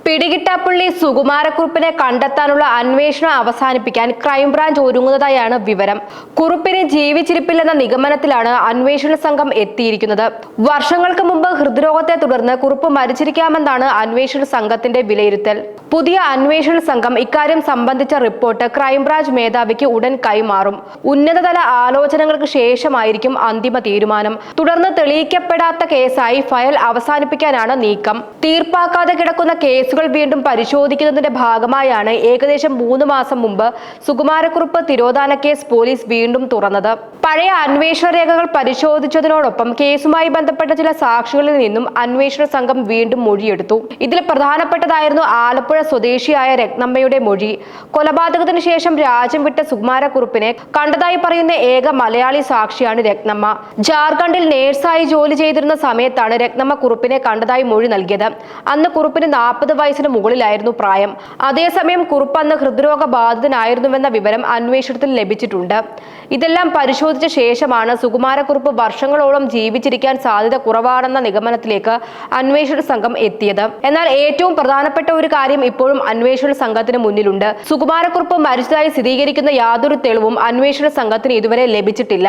പിടികിട്ടാപ്പള്ളി സുകുമാരക്കുറുപ്പിനെ കണ്ടെത്താനുള്ള അന്വേഷണം അവസാനിപ്പിക്കാൻ ക്രൈംബ്രാഞ്ച് ഒരുങ്ങുന്നതായാണ് വിവരം. കുറുപ്പിന് ജീവിച്ചിരിപ്പില്ലെന്ന നിഗമനത്തിലാണ് അന്വേഷണ സംഘം എത്തിയിരിക്കുന്നത്. വർഷങ്ങൾക്ക് മുമ്പ് ഹൃദ്രോഗത്തെ തുടർന്ന് കുറുപ്പ് മരിച്ചിരിക്കാമെന്നാണ് അന്വേഷണ സംഘത്തിന്റെ വിലയിരുത്തൽ. പുതിയ അന്വേഷണ സംഘം ഇക്കാര്യം സംബന്ധിച്ച റിപ്പോർട്ട് ക്രൈംബ്രാഞ്ച് മേധാവിക്ക് ഉടൻ കൈമാറും. ഉന്നതതല ആലോചനകൾക്ക് ശേഷമായിരിക്കും അന്തിമ തീരുമാനം. തുടർന്ന് തെളിയിക്കപ്പെടാത്ത കേസായി ഫയൽ അവസാനിപ്പിക്കാനാണ് നീക്കം. തീർപ്പാക്കാതെ കിടക്കുന്ന കേസുകൾ വീണ്ടും പരിശോധിക്കുന്നതിന്റെ ഭാഗമായാണ് ഏകദേശം 3 മാസം മുമ്പ് സുകുമാരക്കുറുപ്പ് തിരോധാന കേസ് പോലീസ് വീണ്ടും തുറന്നത്. പഴയ അന്വേഷണ രേഖകൾ പരിശോധിച്ചതിനോടൊപ്പം കേസുമായി ബന്ധപ്പെട്ട ചില സാക്ഷികളിൽ നിന്നും അന്വേഷണ സംഘം വീണ്ടും മൊഴിയെടുത്തു. ഇതിൽ പ്രധാനപ്പെട്ടതായിരുന്നു ആലപ്പുഴ സ്വദേശിയായ രത്നമ്മയുടെ മൊഴി. കൊലപാതകത്തിന് ശേഷം രാജ്യം വിട്ട സുകുമാരക്കുറുപ്പിനെ കണ്ടതായി പറയുന്ന ഏക മലയാളി സാക്ഷിയാണ് രത്നമ്മ. ജാർഖണ്ഡിൽ നേഴ്സായി ജോലി ചെയ്തിരുന്ന സമയത്താണ് രത്നമ്മ കുറുപ്പിനെ കണ്ടതായി മൊഴി നൽകിയത്. അന്ന് കുറുപ്പിന് 40 വയസ്സിന് മുകളിലായിരുന്നു പ്രായം. അതേസമയം കുറുപ്പ് അന്ന് ഹൃദ്രോഗ ബാധിതനായിരുന്നുവെന്ന വിവരം അന്വേഷണത്തിൽ ലഭിച്ചിട്ടുണ്ട്. ഇതെല്ലാം പരിശോധിച്ച ശേഷമാണ് സുകുമാരക്കുറുപ്പ് വർഷങ്ങളോളം ജീവിച്ചിരിക്കാൻ സാധ്യത കുറവാണെന്ന നിഗമനത്തിലേക്ക് അന്വേഷണ സംഘം എത്തിയത്. എന്നാൽ ഏറ്റവും പ്രധാനപ്പെട്ട ഒരു കാര്യം ഇപ്പോഴും അന്വേഷണ സംഘത്തിന് മുന്നിലുണ്ട്. സുകുമാരക്കുറുപ്പ് മരിച്ചതായി സ്ഥിരീകരിക്കുന്ന യാതൊരു തെളിവും അന്വേഷണ സംഘത്തിന് ഇതുവരെ ലഭിച്ചിട്ടില്ല.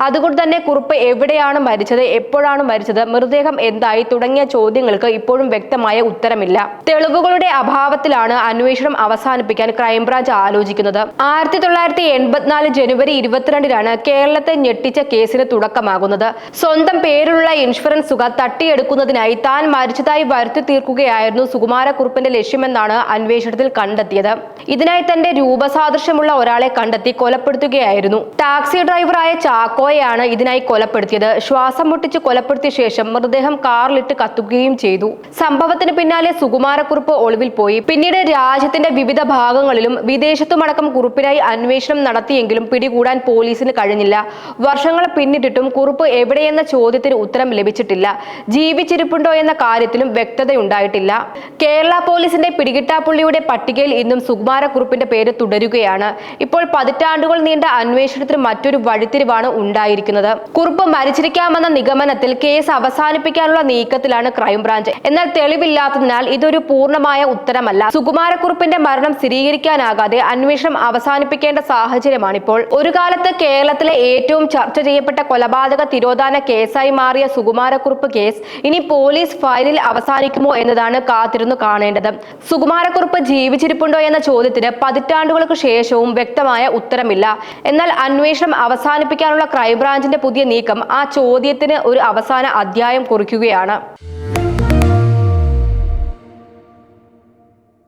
അതുകൊണ്ട് തന്നെ കുറുപ്പ് എവിടെയാണ് മരിച്ചത്, എപ്പോഴാണ് മരിച്ചത്, മൃതദേഹം എന്തായി തുടങ്ങിയ ചോദ്യങ്ങൾക്ക് ഇപ്പോഴും വ്യക്തമായ ഉത്തരമില്ല. തെളിവുകളുടെ അഭാവത്തിലാണ് അന്വേഷണം അവസാനിപ്പിക്കാൻ ക്രൈംബ്രാഞ്ച് ആലോചിക്കുന്നത്. 1984 ജനുവരി 22-നാണ് കേരളത്തെ ഞെട്ടിച്ച കേസിന് തുടക്കമാകുന്നത്. സ്വന്തം പേരിലുള്ള ഇൻഷുറൻസ് തുക തട്ടിയെടുക്കുന്നതിനായി താൻ മരിച്ചതായി വരുത്തി തീർക്കുകയായിരുന്നു സുകുമാരക്കുറുപ്പിന്റെ ലക്ഷ്യമെന്നാണ് അന്വേഷണത്തിൽ കണ്ടെത്തിയത്. ഇതിനായി തന്റെ രൂപസാദൃശ്യമുള്ള ഒരാളെ കണ്ടെത്തി കൊലപ്പെടുത്തുകയായിരുന്നു. ടാക്സി ഡ്രൈവറായ ചാക്കോയെയാണ് ഇതിനായി കൊലപ്പെടുത്തിയത്. ശ്വാസം മുട്ടിച്ച് കൊലപ്പെടുത്തിയ ശേഷം മൃതദേഹം കാറിലിട്ട് കത്തുകയും ചെയ്തു. സംഭവത്തിന് പിന്നാലെ സുകുമാരക്കുറുപ്പ് ഒളിവിൽ പോയി. പിന്നീട് രാജ്യത്തിന്റെ വിവിധ ഭാഗങ്ങളിലും വിദേശത്തുമടക്കം കുറുപ്പിനായി അന്വേഷണം നടത്തിയെങ്കിലും പിടികൂടാൻ പോലീസിന് കഴിഞ്ഞില്ല. വർഷങ്ങൾ പിന്നിട്ടിട്ടും കുറുപ്പ് എവിടെയെന്ന ചോദ്യത്തിന് ഉത്തരം ലഭിച്ചിട്ടില്ല. ജീവിച്ചിരിപ്പുണ്ടോ എന്ന കാര്യത്തിലും വ്യക്തതയുണ്ടായിട്ടില്ല. കേരള പോലീസിന്റെ പിടികിട്ടാപ്പുള്ളിയുടെ പട്ടികയിൽ ഇന്നും സുകുമാരക്കുറുപ്പിന്റെ പേര് തുടരുകയാണ്. ഇപ്പോൾ പതിറ്റാണ്ടുകൾ നീണ്ട അന്വേഷണത്തിന് മറ്റൊരു വഴിത്തിരിവാണ് ഉണ്ടായിരിക്കുന്നത്. കുറുപ്പ് മരിച്ചിരിക്കാമെന്ന നിഗമനത്തിൽ കേസ് അവസാനിപ്പിക്കാനുള്ള നീക്കത്തിലാണ് ക്രൈംബ്രാഞ്ച്. എന്നാൽ തെളിവില്ലാത്തതിനാൽ ഇതൊരു പൂർണ്ണമായ ഉത്തരമല്ല. സുകുമാരക്കുറുപ്പിന്റെ മരണം സ്ഥിരീകരിക്കാനാകാതെ അന്വേഷണം അവസാനിപ്പിക്കേണ്ട സാഹചര്യമാണിപ്പോൾ. ഒരു കാലത്ത് കേരളത്തിലെ ഏറ്റവും ചർച്ച ചെയ്യപ്പെട്ട കൊലപാതക തിരോധാന കേസായി മാറിയ സുകുമാരക്കുറുപ്പ് കേസ് ഇനി പോലീസ് ഫയലിൽ അവസാനിക്കുമോ എന്നതാണ് കാത്തിരുന്നു കാണേണ്ടത്. സുകുമാരക്കുറുപ്പ് ജീവിച്ചിരിപ്പുണ്ടോ എന്ന ചോദ്യത്തിന് പതിറ്റാണ്ടുകൾക്ക് ശേഷവും വ്യക്തമായ ഉത്തരമില്ല. എന്നാൽ അന്വേഷണം അവസാനിപ്പിക്കാനുള്ള ക്രൈംബ്രാഞ്ചിന്റെ പുതിയ നീക്കം ആ ചോദ്യത്തിന് ഒരു അവസാന അധ്യായം കുറിക്കുകയാണ്.